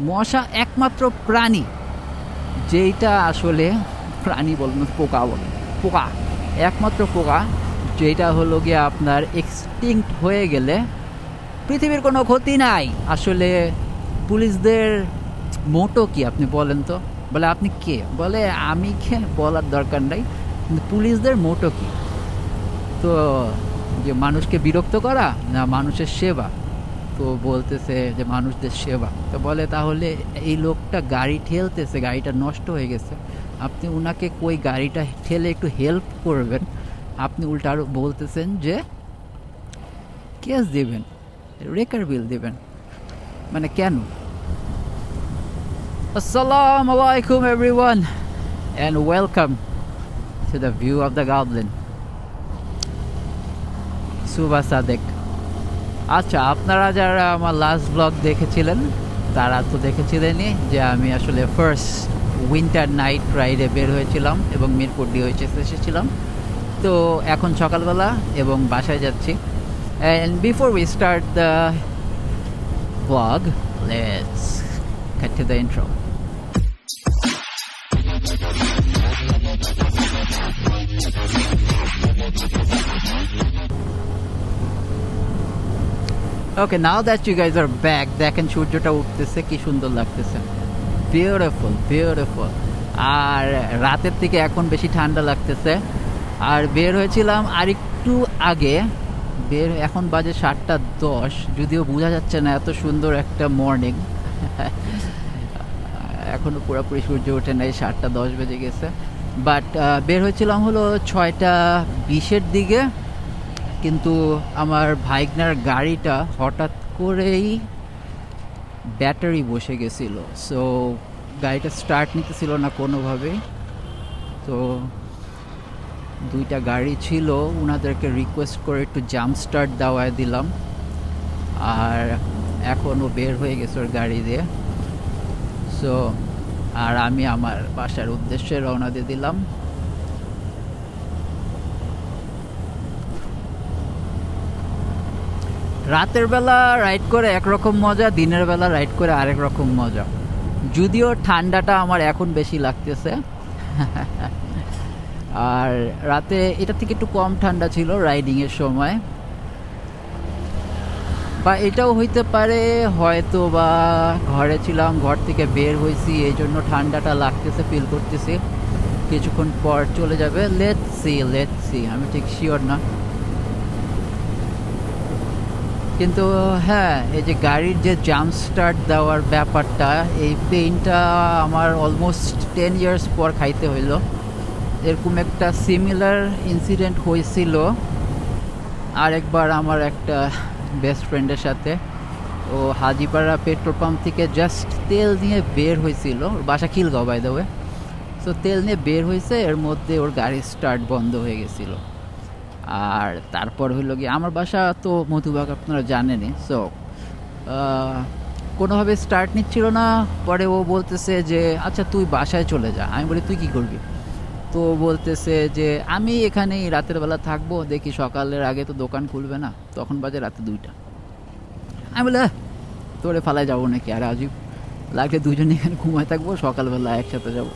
মশা একমাত্র প্রাণী যেইটা আসলে প্রাণী বলুন পোকা বলুন পোকা একমাত্র পোকা যেটা হলো গিয়ে আপনার এক্সটিংক্ট হয়ে গেলে পৃথিবীর কোনো ক্ষতি নাই আসলে। পুলিশদের মোটো কি আপনি বলেন তো? বলে আপনি কে? বলে আমি কে বলার দরকার নাই, কিন্তু পুলিশদের মোটো কি? তো যে মানুষকে বিরক্ত করা না মানুষের সেবা? তো বলতেছে যে মানুষদের সেবা। তো বলে তাহলে এই লোকটা গাড়ি ঠেলতেছে, গাড়িটা নষ্ট হয়ে গেছে, আপনি উনাকে কই গাড়িটা ঠেলে একটু হেল্প করবেন, আপনি উল্টা আরো বলতেছেন যে কেস দিবেন, রেকার বিল দিবেন, মানে কেন? আসসালামু আলাইকুম everyone and welcome to the view of the goblin. সুবা সাদেক। আচ্ছা, আপনারা যারা আমার লাস্ট ব্লগ দেখেছিলেন তারা তো দেখেছিলেনই যে আমি আসলে ফার্স্ট উইন্টার নাইট রাইডে বের হয়েছিলাম এবং মিরপুর ডিওএইচএস এসেছিলাম। তো এখন সকালবেলা এবং বাসায় যাচ্ছি। And before we start the vlog, let's cut to the intro. Okay, now that you guys are back, দেখেন সূর্যটা উঠতেছে, কি সুন্দর লাগতেছে, বিউটিফুল বিউটিফুল। আর রাতের থেকে এখন বেশি ঠান্ডা লাগতেছে। আর বের হয়েছিলাম আর একটু আগে, এখন বাজে 7:10, যদিও বোঝা যাচ্ছে না এত সুন্দর একটা মর্নিং। এখনো পুরোপুরি সূর্য ওঠে নাই, 7:10 বেজে গেছে। বাট বের হয়েছিলাম হলো 6:20-এর দিকে, কিন্তু আমার ভাইগনার গাড়িটা হঠাৎ করেই ব্যাটারি বসে গেছিল, সো গাড়িটা স্টার্ট নিতেছিল না কোনোভাবেই। তো দুইটা গাড়ি ছিল, ওনাদেরকে রিকোয়েস্ট করে একটু জাম্প স্টার্ট দেওয়ায় দিলাম, আর এখনও বের হয়ে গেছে ওর গাড়ি দিয়ে। সো আর আমি আমার বাসার উদ্দেশ্যে রওনা দিয়ে দিলাম। রাতের বেলা রাইড করে একরকম মজা, দিনের বেলা রাইড করে আরেক রকম মজা। যদিও ঠান্ডাটা আমার এখন বেশি লাগতেছে, আর রাতে এটা থেকে একটু কম ঠান্ডা ছিল রাইডিংয়ের সময়, বা এটাও হইতে পারে হয়তো বা ঘরে ছিলাম, ঘর থেকে বের হয়েছি, এই জন্য ঠান্ডাটা লাগতেছে, ফিল করতেছি। কিছুক্ষণ পর চলে যাবে, লেটস সি, আমি ঠিক শিওর না। কিন্তু হ্যাঁ, এই যে গাড়ির যে জাম্প স্টার্ট দেওয়ার ব্যাপারটা, এই পেইনটা আমার অলমোস্ট 10 ইয়ার্স পর খাইতে হইলো। এরকম একটা সিমিলার ইনসিডেন্ট হয়েছিল আরেকবার আমার একটা বেস্ট ফ্রেন্ডের সাথে। ও হাজিপাড়া পেট্রোল পাম্প থেকে জাস্ট তেল নিয়ে বের হয়েছিল, ওর বাসা Khilgaon by the way. So তেল নিয়ে বের হয়েছে, এর মধ্যে ওর গাড়ির স্টার্ট বন্ধ হয়ে গেছিলো। আর তারপর হইলো গিয়ে আমার বাসা তো মধুবাগ, আপনারা জানেনই। সো কোনোভাবে স্টার্ট নিচ্ছিল না। পরে ও বলতেছে যে আচ্ছা তুই বাসায় চলে যা। আমি বলি তুই কী করবি? তো বলতেছে যে আমি এখানেই রাতের বেলা থাকবো, দেখি সকালের আগে তো দোকান খুলবে না, তখন বাজে রাতে 2টা। আমি বলি তোরে ফালায় যাবো নাকি, আর আজীব লাগলে দুজনে এখানে ঘুমায় থাকবো, সকালবেলা একসাথে যাবো।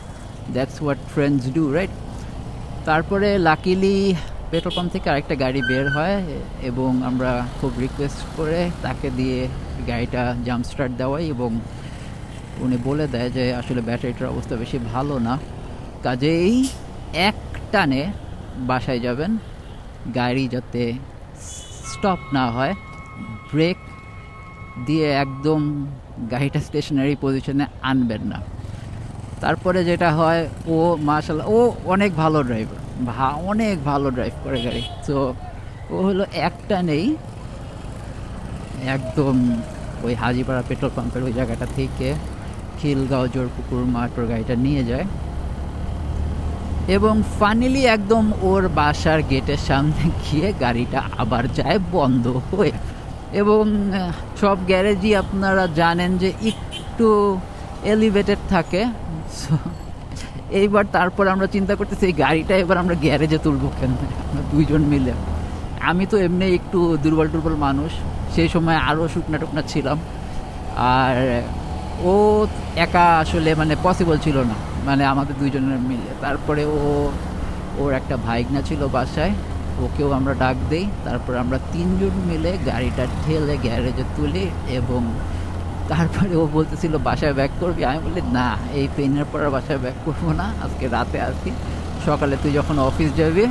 That's what friends do, right? তারপরে লাকিলি পেট্রোল পাম্প থেকে আরেকটা গাড়ি বের হয় এবং আমরা খুব রিকোয়েস্ট করে তাকে দিয়ে গাড়িটা জাম্প স্টার্ট দেওয়াই, এবং উনি বলে দেয় যে আসলে ব্যাটারিটার অবস্থা বেশি ভালো না, কাজেই এক টানে বাসায় যাবেন, গাড়ি যাতে স্টপ না হয়, ব্রেক দিয়ে একদম গাড়িটা স্টেশনারি পজিশনে আনবেন না। তারপরে যেটা হয়, ও মাশাআল্লাহ ও অনেক ভালো ড্রাইভার, অনেক ভালো ড্রাইভ করে গাড়ি। তো ও হলো একটা নেই একদম ওই হাজিপাড়া পেট্রোল পাম্পের ওই জায়গাটা থেকে খিলগাঁও জোরপুকুর মাঠ ওর গাড়িটা নিয়ে যায়, এবং ফাইনালি একদম ওর বাসার গেটের সামনে গিয়ে গাড়িটা আবার যায় বন্ধ হয়ে। এবং সব গ্যারেজই আপনারা জানেন যে একটু এলিভেটেড থাকে। এইবার তারপর আমরা চিন্তা করতেছি এই গাড়িটা এবার আমরা গ্যারেজে তুলবো কেন, দুইজন মিলে। আমি তো এমনি একটু দুর্বল মানুষ, সেই সময় আরও শুকনা টুকনা ছিলাম, আর ও একা আসলে মানে পসিবল ছিল না, মানে আমাদের দুইজনের মিলে। তারপরে ওর একটা ভাইগনা ছিল বাসায়, ওকেও আমরা ডাক দেই। তারপর আমরা তিনজন মিলে গাড়িটা ঠেলে গ্যারেজে তুলি, এবং তারপরে ও বলতেছিল বাসায় ব্যাক করবি। আমি বলি না, এই পেনের পর আর বাসায় ব্যাক করবো না, আজকে রাতে আসি, সকালে তুই যখন অফিস যাবি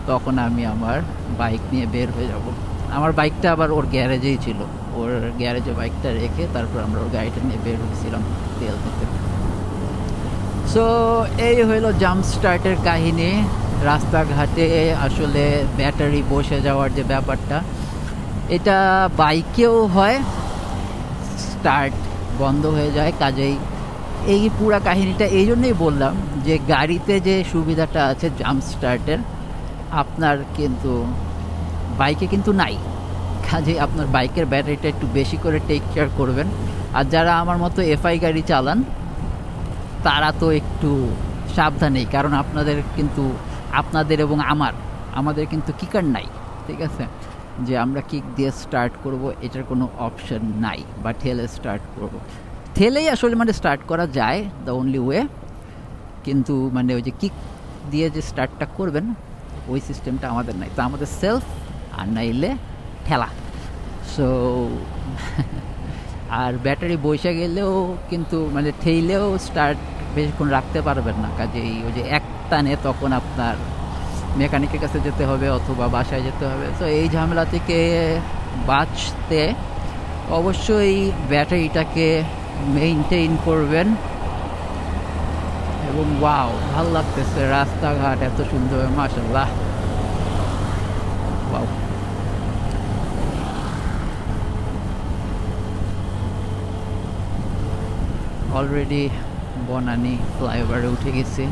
তখন আমি আমার বাইক নিয়ে বের হয়ে যাব। আমার বাইকটা আবার ওর গ্যারেজেই ছিল, ওর গ্যারেজে বাইকটা রেখে তারপর আমরা ওর গাড়িটা নিয়ে বের হয়েছিলাম তেল দিতে। সো এই হইলো জাম্প স্টার্টের কাহিনী। রাস্তাঘাটে আসলে ব্যাটারি বসে যাওয়ার যে ব্যাপারটা, এটা বাইকেও হয়, স্টার্ট বন্ধ হয়ে যায়। কাজেই এই পুরা কাহিনীটা এই জন্যই বললাম যে গাড়িতে যে সুবিধাটা আছে জাম্প স্টার্টের, আপনার কিন্তু বাইকে কিন্তু নাই। কাজেই আপনার বাইকের ব্যাটারিটা একটু বেশি করে টেক কেয়ার করবেন। আর যারা আমার মতো এফআই গাড়ি চালান তারা তো একটু সাবধানেই, কারণ আপনাদের কিন্তু, আপনাদের এবং আমাদের কিন্তু কিকার নাই, ঠিক আছে? যে আমরা কিক দিয়ে স্টার্ট করব এটার কোনো অপশন নাই, বা ঠেলে স্টার্ট করব। ঠেলেই আসলে মানে স্টার্ট করা যায়, দ্য অনলি ওয়ে। কিন্তু মানে ওই যে কিক দিয়ে যে স্টার্টটা করবেন ওই সিস্টেমটা আমাদের নাই। তো আমাদের সেলফ, আর নাইলে ঠেলা। সো আর ব্যাটারি বসে গেলেও কিন্তু মানে ঠেইলেও স্টার্ট বেশিক্ষণ রাখতে পারবেন না। কাজেই ওই যে এক টানে তখন আপনার মেকানিকের কাছে যেতে হবে অথবা বাসায় যেতে হবে। তো এই ঝামেলা থেকে বাঁচতে অবশ্যই ব্যাটারিটাকে মেইনটেইন করবেন। এবং ওয়াও, ভালো লাগতেছে রাস্তাঘাট এত সুন্দর, মাশাআল্লাহ, ওয়াও। অলরেডি বনানী ফ্লাইওভারে উঠে গেছি।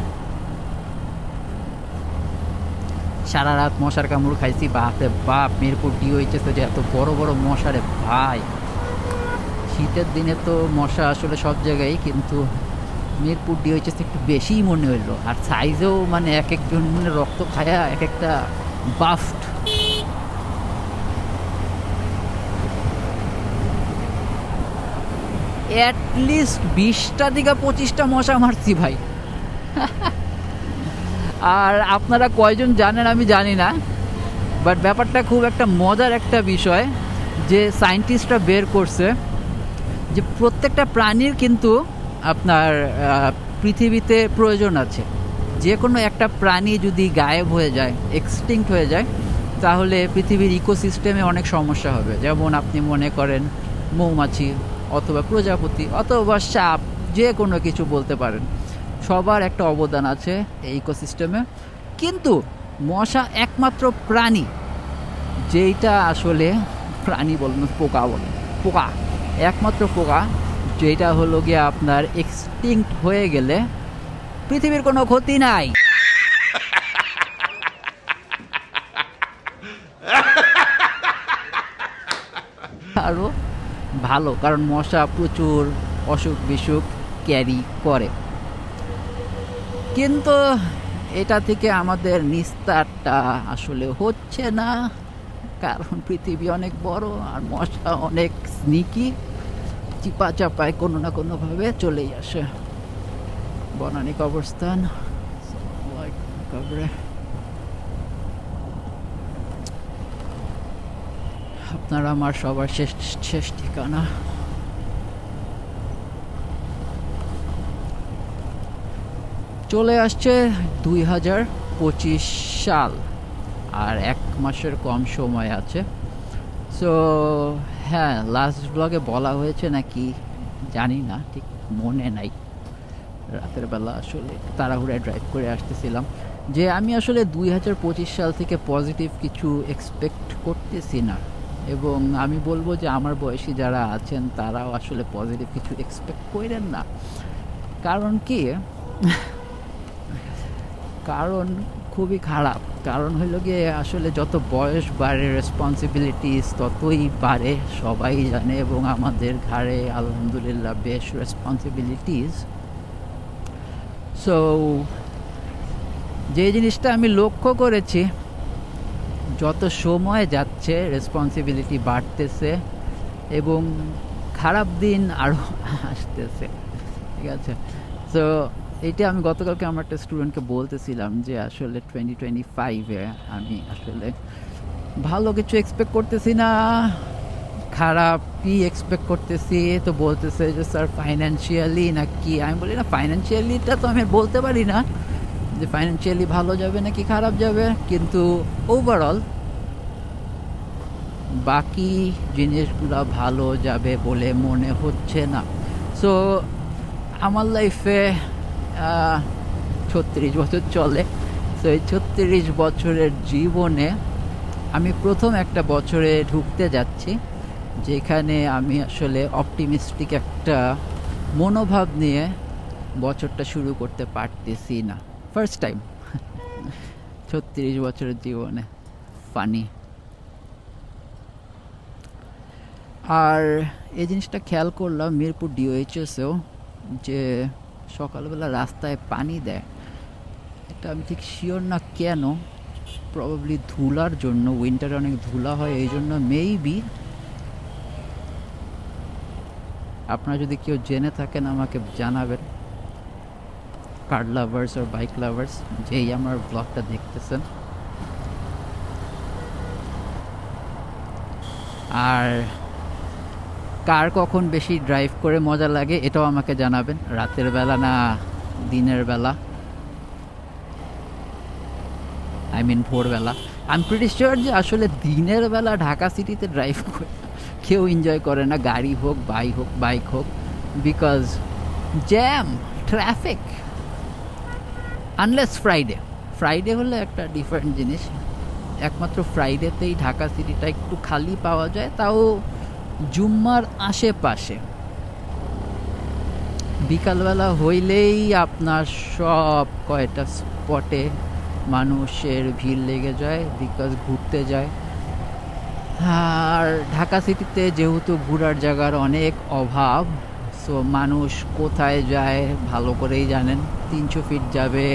সারা রাত মশার কামড় খাইছি, বাপরে বাপ। মিরপুর ডিওএইচএসে যে এত বড় বড় মশা রে ভাই! শীতের দিনে তো মশা আসলে সব জায়গায়, কিন্তু মিরপুর ডিওএইচএস একটু বেশিই মনে হইলো। আর সাইজেও মানে এক একজন মানে রক্ত খায়া এক একটা বাফড। অ্যাটলিস্ট 20টা থেকে 25টা মশা মারছি ভাই। আর আপনারা কয়জন জানেন আমি জানি না, বাট ব্যাপারটা খুব একটা মজার একটা বিষয় যে সায়েন্টিস্টরা বের করছে যে প্রত্যেকটা প্রাণীর কিন্তু আপনার পৃথিবীতে প্রয়োজন আছে। যে কোনো একটা প্রাণী যদি গায়েব হয়ে যায়, এক্সটিংক্ট হয়ে যায়, তাহলে পৃথিবীর ইকোসিস্টেমে অনেক সমস্যা হবে। যেমন আপনি মনে করেন মৌমাছি অথবা প্রজাপতি অথবা সাপ, যে কোনো কিছু বলতে পারেন, সবার একটা অবদান আছে এই ইকোসিস্টেমে। কিন্তু মশা একমাত্র প্রাণী যেইটা আসলে, প্রাণী বলেন পোকা বলেন, পোকা, একমাত্র পোকা যেটা হলো গিয়ে আপনার এক্সটিংক্ট হয়ে গেলে পৃথিবীর কোনো ক্ষতি নাই। আরও ভালো, কারণ মশা প্রচুর অসুখ বিসুখ ক্যারি করে। কিন্তু এটা থেকে আমাদের নিস্তারটা আসলে হচ্ছে না, কারণ পৃথিবী অনেক বড় আর মশা অনেক স্নিকি, চিপা চাপায় কোনো না কোনোভাবে চলেই আসে। বনানী কবরস্থান, কবরে আপনার আমার সবার শেষ শেষ ঠিকানা। চলে আসছে 2025 সাল, আর 1 মাসের কম সময় আছে। সো হ্যাঁ, লাস্ট ব্লগে বলা হয়েছে নাকি জানি না, ঠিক মনে নাই। রাতের বেলা আসলে তাড়াহুড়ায় ড্রাইভ করে আসতেছিলাম, যে আমি আসলে 2025 সাল থেকে পজিটিভ কিছু এক্সপেক্ট করতেছি না। এবং আমি বলবো যে আমার বয়সী যারা আছেন তারাও আসলে পজিটিভ কিছু এক্সপেক্ট করেন না। কারণ কি? কারণ খুবই খারাপ। কারণ হইল গিয়ে আসলে যত বয়স বাড়ে রেসপন্সিবিলিটিস ততই বাড়ে, সবাই জানে। এবং আমাদের ঘাড়ে আলহামদুলিল্লাহ বেশ রেসপন্সিবিলিটিস। সো যে জিনিসটা আমি লক্ষ্য করেছি, যত সময় যাচ্ছে রেসপন্সিবিলিটি বাড়তেছে, এবং খারাপ দিন আরও আসতেছে, ঠিক আছে। সো এইটা আমি গতকালকে আমার একটা স্টুডেন্টকে বলতেছিলাম যে আসলে 2025-এ আমি আসলে ভালো কিছু এক্সপেক্ট করতেছি না, খারাপই এক্সপেক্ট করতেছি। তো বলতেছে যে স্যার ফাইন্যান্সিয়ালি নাকি, আমি বলি না ফাইন্যান্সিয়ালিটা তো আমি বলতে পারি না যে ফাইন্যান্সিয়ালি ভালো যাবে নাকি খারাপ যাবে, কিন্তু ওভারঅল বাকি জিনিসগুলো ভালো যাবে বলে মনে হচ্ছে না। সো আমার লাইফে 36 বছর চলে। সো এই 36 বছরের জীবনে আমি প্রথম একটা বছরে ঢুকতে যাচ্ছি যেখানে আমি আসলে অপটিমিস্টিক একটা মনোভাব নিয়ে বছরটা শুরু করতে পারতেছি না, ফার্স্ট টাইম 36 বছরের জীবনে। ফানি। আর এই জিনিসটা খেয়াল করলাম মিরপুর ডিওএইচএসেও, যে সকালবেলা রাস্তায় পানি দেয়। এটা আমি ঠিক শিওর না কেন, প্রবাবলি ধুলার জন্য, উইন্টারে অনেক ধুলা হয় এই জন্য মেবি। আপনারা যদি কেউ জেনে থাকেন আমাকে জানাবেন, কার লাভার্স আর বাইক লাভার্স যেই আমার ব্লগটা দেখতেছেন। আর কার কখন বেশি ড্রাইভ করে মজা লাগে এটাও আমাকে জানাবেন, রাতের বেলা না দিনের বেলা, আই মিন ভোরবেলা। আই এম প্রিটি শিওর যে আসলে দিনের বেলা ঢাকা সিটিতে ড্রাইভ করে কেউ এনজয় করে না, গাড়ি হোক বাইক হোক, because jam, traffic. Unless Friday হলে একটা ডিফারেন্ট জিনিস। একমাত্র ফ্রাইডেতেই ঢাকা সিটিটা একটু খালি পাওয়া যায়, তাও জুম্মার আশেপাশে। বিকালবেলা হইলেই আপনার সব কয়টা স্পটে মানুষের ভিড় লেগে যায়, বিকজ ঘুরতে যায়। আর ঢাকা সিটিতে যেহেতু ঘোরার জায়গার অনেক অভাব, সো মানুষ কোথায় যায় ভালো করেই জানেন। 300 ফিট যাবে,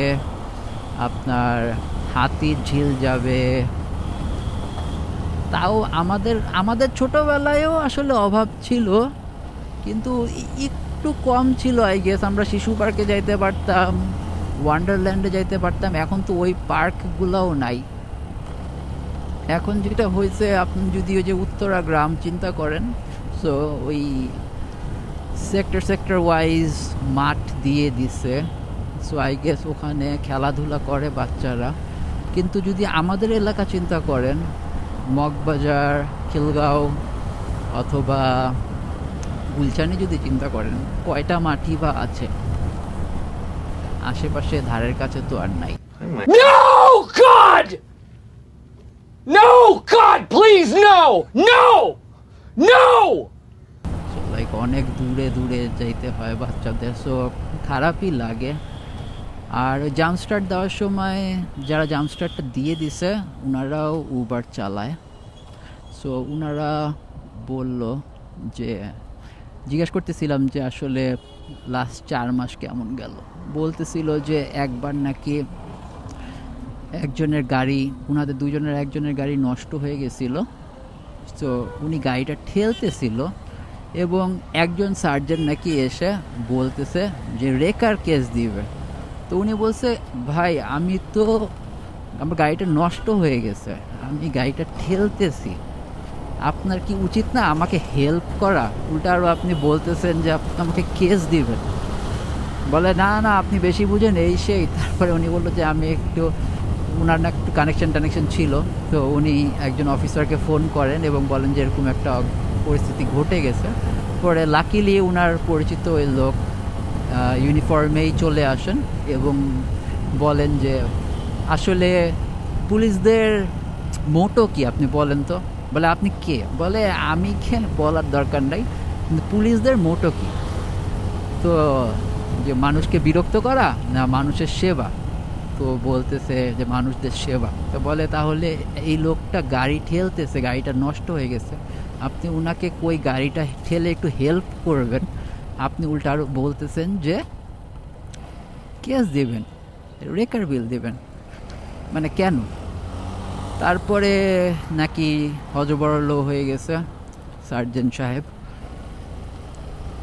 আপনার হাতির ঝিল যাবে। তাও আমাদের ছোটোবেলায়ও আসলে অভাব ছিল, কিন্তু একটু কম ছিল আই গেস। আমরা শিশু পার্কে যাইতে পারতাম, ওয়ান্ডারল্যান্ডে যাইতে পারতাম। এখন তো ওই পার্কগুলোও নাই। এখন যেটা হয়েছে, আপনি যদি ওই যে উত্তরা গ্রাম চিন্তা করেন, সো ওই সেক্টর ওয়াইজ মাঠ দিয়ে দিছে। সো আই গেস ওখানে খেলাধুলা করে বাচ্চারা। কিন্তু যদি আমাদের এলাকা চিন্তা করেন, মগবাজার, খিলগাঁও অথবা গুলশানে যদি চিন্তা করেন, কয়টা মাঠই বা আছে? আশেপাশে ধারের কাছে তো আর নাই। No, God! No, God, please, no! No! No! Like অনেক দূরে যাইতে হয় বাচ্চাদের, সো খারাপই লাগে। আর জাম্প স্টার্ট দেওয়ার সময় যারা জাম্প স্টার্টটা দিয়ে দিছে ওনারাও উবার চালায়। সো ওনারা বলল যে, জিজ্ঞেস করতেছিলাম যে আসলে লাস্ট 4 মাস কেমন গেল। বলতেছিল যে একবার নাকি একজনের গাড়ি, ওনাদের দুজনের একজনের গাড়ি নষ্ট হয়ে গেছিলো। সো উনি গাড়িটা ঠেলতেছিল এবং একজন সার্জেন্ট নাকি এসে বলতেছে যে রেকার কেস দিবে। তো উনি বলছে, ভাই আমার গাড়িটা নষ্ট হয়ে গেছে, আমি গাড়িটা ঠেলতেছি, আপনার কি উচিত না আমাকে হেল্প করা? উল্টা আরও আপনি বলতেছেন যে আপনি আমাকে কেস দিবেন। বলে না আপনি বেশি বুঝেন এই সেই। তারপরে উনি বললো যে আমি একটু, ওনার না একটু কানেকশন ছিল, তো উনি একজন অফিসারকে ফোন করেন এবং বলেন যে এরকম একটা পরিস্থিতি ঘটে গেছে। পরে লাকিলি ওনার পরিচিত ওই লোক ইউনিফর্মেই চলে আসেন এবং বলেন যে আসলে পুলিশদের মোটো কি আপনি বলেন তো? বলে আপনি কে? বলে আমি কে বলার দরকার নাই, কিন্তু পুলিশদের মোটো কি? তো যে মানুষকে বিরক্ত করা না মানুষের সেবা? তো বলতেছে যে মানুষদের সেবা। তো বলে তাহলে এই লোকটা গাড়ি ঠেলতেছে, গাড়িটা নষ্ট হয়ে গেছে, আপনি ওনাকে কই গাড়িটা ঠেলে একটু হেল্প করবেন, আপনি উল্টা আরও বলতেছেন যে কেস দেবেন, রেকার বিল দেবেন, মানে কেন? তারপরে নাকি হজবরল হয়ে গেছে সার্জেন্ট সাহেব।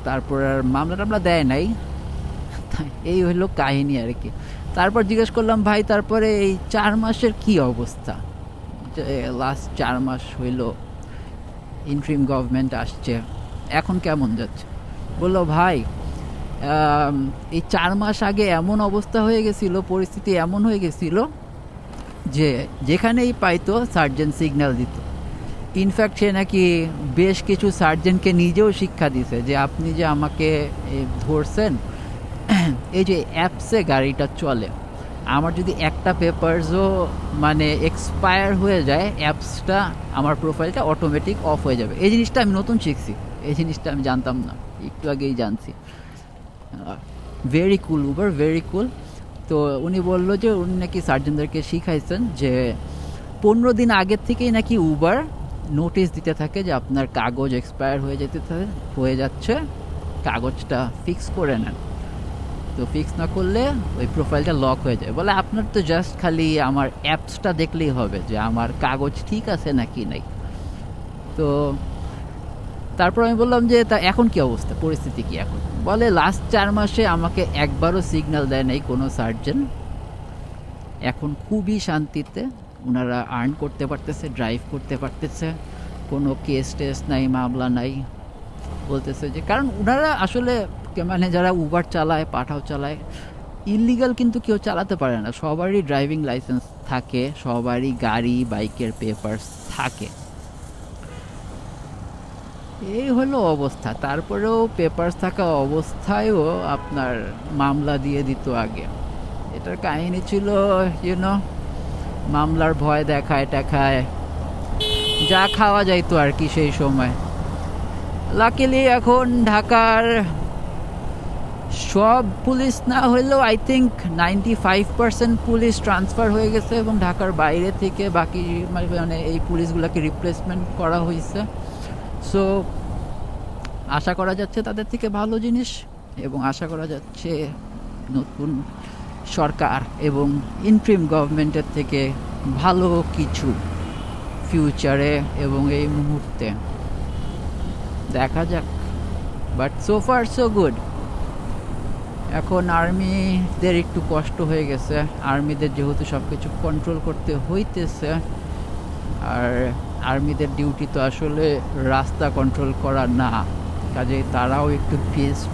তারপর আর মামলা টামলা দেয় নাই। এই হলো কাহিনী আর কি। তারপর জিজ্ঞেস করলাম ভাই তারপরে এই 4 মাসের কি অবস্থা, লাস্ট 4 মাস হইলো ইন্ট্রিম গভর্নমেন্ট আসছে, এখন কেমন যাচ্ছে? বললো ভাই এই 4 মাস আগে এমন অবস্থা হয়ে গেছিল, পরিস্থিতি এমন হয়ে গেছিল যে যেখানেই পাইতো সার্জেন্ট সিগন্যাল দিত। ইনফ্যাক্ট সে নাকি বেশ কিছু সার্জেন্টকে নিজেও শিক্ষা দিছে যে আপনি যে আমাকে ধরছেন, এই যে অ্যাপসে গাড়িটা চলে, আমার যদি একটা পেপারসও মানে এক্সপায়ার হয়ে যায়, অ্যাপসটা আমার প্রোফাইলটা অটোমেটিক অফ হয়ে যাবে। এই জিনিসটা আমি নতুন শিখছি, এই জিনিসটা আমি জানতাম না, একটু আগেই জানছি। ভেরি কুল উবার, ভেরি কুল। তো উনি বললো যে উনি নাকি সার্জেনদেরকে শিখাইছেন যে 15 দিন আগের থেকেই নাকি উবার নোটিশ দিতে থাকে যে আপনার কাগজ এক্সপায়ার হয়ে যাচ্ছে, কাগজটা ফিক্স করে নেন। তো ফিক্স না করলে ওই প্রোফাইলটা লক হয়ে যায়। বলে আপনার তো জাস্ট খালি আমার অ্যাপসটা দেখলেই হবে যে আমার কাগজ ঠিক আছে নাকি নাই। তো তারপর আমি বললাম যে তা এখন কি অবস্থা, পরিস্থিতি কি এখন? বলে লাস্ট 4 মাসে আমাকে একবারও সিগন্যাল দেয় নাই কোনো সার্জন, এখন খুবই শান্তিতে ওনারা আর্ন করতে পারতেছে, ড্রাইভ করতে পারতেছে, কোনো কেস টেস নাই, মামলা নাই। বলতেছে যে কারণ ওনারা আসলে মানে যারা উবার চালায়, পাঠাও চালায়, ইলিগাল কিন্তু কেউ চালাতে পারে না, সবারই ড্রাইভিং লাইসেন্স থাকে, সবারই গাড়ি বাইকের পেপারস থাকে। এই হলো অবস্থা। তারপরেও পেপারস থাকা অবস্থায়ও আপনার মামলা দিয়ে দিত আগে। এটার কাহিনী ছিল ইউনো মামলার ভয় দেখায় টেখায় যা খাওয়া যাইতো আর কি সেই সময়। লাকিলি এখন ঢাকার সব পুলিশ না হলেও আই থিঙ্ক 95% পুলিশ ট্রান্সফার হয়ে গেছে এবং ঢাকার বাইরে থেকে বাকি মানে এই পুলিশগুলোকে রিপ্লেসমেন্ট করা হয়েছে। সো আশা করা যাচ্ছে তাদের থেকে ভালো জিনিস, এবং আশা করা যাচ্ছে নতুন সরকার এবং ইন্ট্রিম গভর্নমেন্টের থেকে ভালো কিছু ফিউচারে এবং এই মুহূর্তে। দেখা যাক, but so far so good. এখন আর্মিদের একটু কষ্ট হয়ে গেছে, আর্মিদের যেহেতু সব কিছু কন্ট্রোল করতে হইতেছে, আর আর্মিদের ডিউটি তো আসলে রাস্তা কন্ট্রোল করা না, কাজেই তারাও একটু পিসড।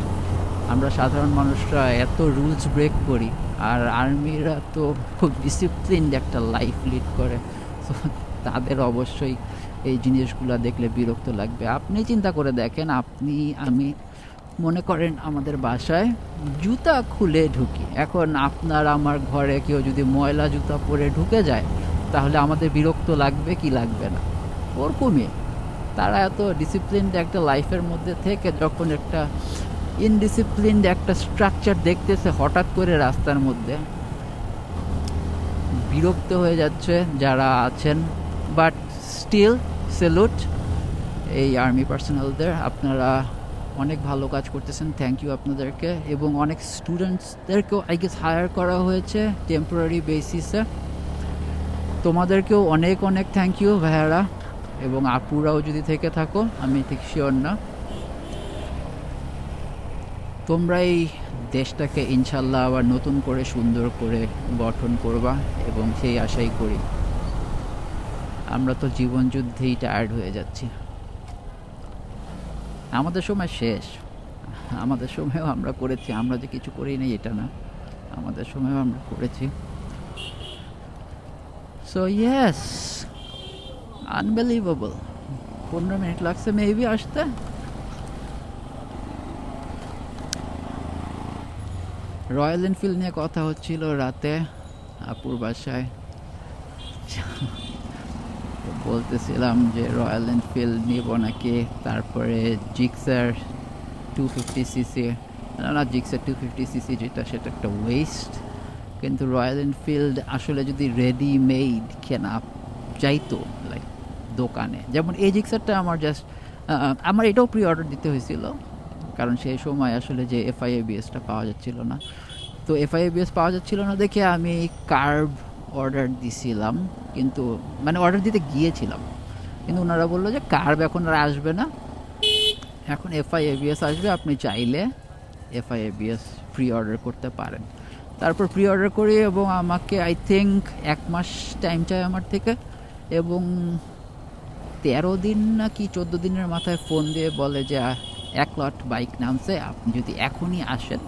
আমরা সাধারণ মানুষরা এত রুলস ব্রেক করি, আর আর্মিরা তো খুব ডিসিপ্লিনড একটা লাইফ লিড করে, তো তাদের অবশ্যই এই জিনিসগুলো দেখলে বিরক্ত লাগবে। আপনি চিন্তা করে দেখেন, আপনি আমি মনে করেন আমাদের বাসায় জুতা খুলে ঢুকি, এখন আপনার আমার ঘরে কেউ যদি ময়লা জুতা পরে ঢুকে যায় তাহলে আমাদের বিরক্ত লাগবে কি লাগবে না? ওরকমই তারা এত ডিসিপ্লিনড একটা লাইফের মধ্যে থেকে যখন একটা ইনডিসিপ্লিনড একটা স্ট্রাকচার দেখতেছে হঠাৎ করে রাস্তার মধ্যে, বিরক্ত হয়ে যাচ্ছে যারা আছেন। বাট স্টিল স্যালুট এই আর্মি পার্সোনালদের, আপনারা অনেক ভালো কাজ করতেছেন, থ্যাংক ইউ আপনাদেরকে। এবং অনেক স্টুডেন্টসদেরকেও আই গেস হায়ার করা হয়েছে টেম্পোরারি বেসিসে, তোমাদেরকেও অনেক অনেক থ্যাংক ইউ ভাইয়ারা, এবং আপুরাও যদি থেকে থাকো, আমি ঠিক শিওর না। তোমরা এই দেশটাকে ইনশাল্লাহ আবার নতুন করে সুন্দর করে গঠন করবা, এবং সেই আশাই করি। আমরা তো জীবনযুদ্ধেই টায়ার্ড হয়ে যাচ্ছি, আমাদের সময় শেষ। আমাদের সময়ও আমরা করেছি, আমরা যে কিছু করি নাই এটা না, আমাদের সময়ও আমরা করেছি। So yes, unbelievable. 15 মিনিট লাগছে মেবি আসতে। রয়্যাল এনফিল্ড নিয়ে কথা হচ্ছিল রাতে আপুর বাসায়, বলতেছিলাম যে রয়্যাল এনফিল্ড নিব নাকি, তারপরে জিক্সার 250cc, না জিক্সার 250cc যেটা সেটা একটা ওয়েস্ট, কিন্তু রয়্যাল এনফিল্ড আসলে যদি রেডিমেড কেনা যাইতো লাইক দোকানে, যেমন এই জিক্সারটা আমার জাস্ট আমার এটাও প্রি অর্ডার দিতে হয়েছিল, কারণ সেই সময় আসলে যে FIABS-টা পাওয়া যাচ্ছিল না। তো FIABS পাওয়া যাচ্ছিল না দেখে আমি কার্ভ অর্ডার দিছিলাম, কিন্তু মানে অর্ডার দিতে গিয়েছিলাম, কিন্তু ওনারা বললো যে কার্ভ এখন আর আসবে না, এখন FI ABS আসবে, আপনি চাইলে FI ABS প্রি অর্ডার করতে পারেন। তারপর প্রি অর্ডার করি এবং আমাকে আই থিঙ্ক 1 মাস টাইম চাই আমার থেকে, এবং 13 দিন নাকি 14 দিনের মাথায় ফোন দিয়ে বলে যে 1 লট বাইক নামছে, আপনি যদি এখনই আসেন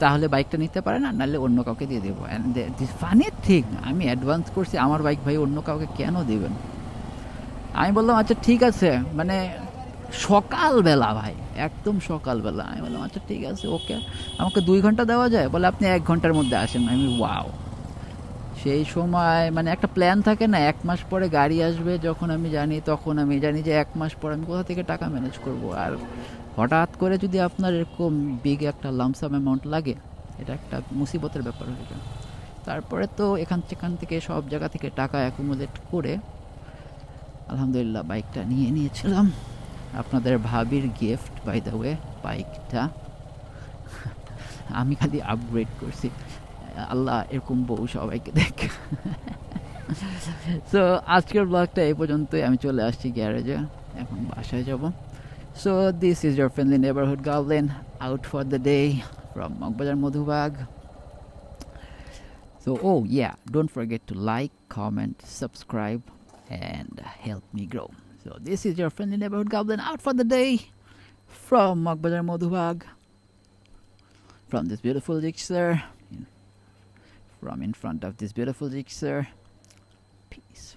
তাহলে বাইকটা নিতে পারেন, আর নাহলে অন্য কাউকে দিয়ে দেবো। অ্যান্ড দিস ফানি থিং, আমি অ্যাডভান্স করছি আমার বাইক, ভাই অন্য কাউকে কেন দেবেন? আমি বললাম আচ্ছা ঠিক আছে, মানে সকালবেলা ভাই, একদম সকালবেলা। আমি বললাম আচ্ছা ঠিক আছে, ওকে, আমাকে 2 ঘন্টা দেওয়া যায়? বলে আপনি 1 ঘন্টার মধ্যে আসেন। আমি ওয়াও! সেই সময় মানে একটা প্ল্যান থাকে না, 1 মাস পরে গাড়ি আসবে, যখন আমি জানি তখন আমি জানি যে 1 মাস পর আমি কোথা থেকে টাকা ম্যানেজ করব। আর হঠাৎ করে যদি আপনার এরকম বিগ একটা লামসাম অ্যামাউন্ট লাগে, এটা একটা মুসিবতের ব্যাপার হয়ে যায়। তারপরে তো এখান সেখান থেকে সব জায়গা থেকে টাকা অ্যাকুমুলেট করে আলহামদুলিল্লাহ বাইকটা নিয়ে নিয়েছিলাম। আপনাদের ভাবির গিফট বাই দ্য ওয়ে বাইকটা। আমি খালি আপগ্রেড করছি। আল্লাহ এরকম বউ সবাইকে দেখ। সো আজকের ব্লগটা এই পর্যন্তই। আমি চলে আসছি গ্যারেজে, এখন বাসায় যাব। So this is your friendly neighbourhood girlfriend out for the day from Moghbazar Madhubag. So, oh yeah, don't forget to like, comment, subscribe, and help me grow. So, this is your friendly neighborhood goblin out for the day from Mokbazar Modhubag, from this beautiful jigsaw, from in front of this beautiful jigsaw. Peace.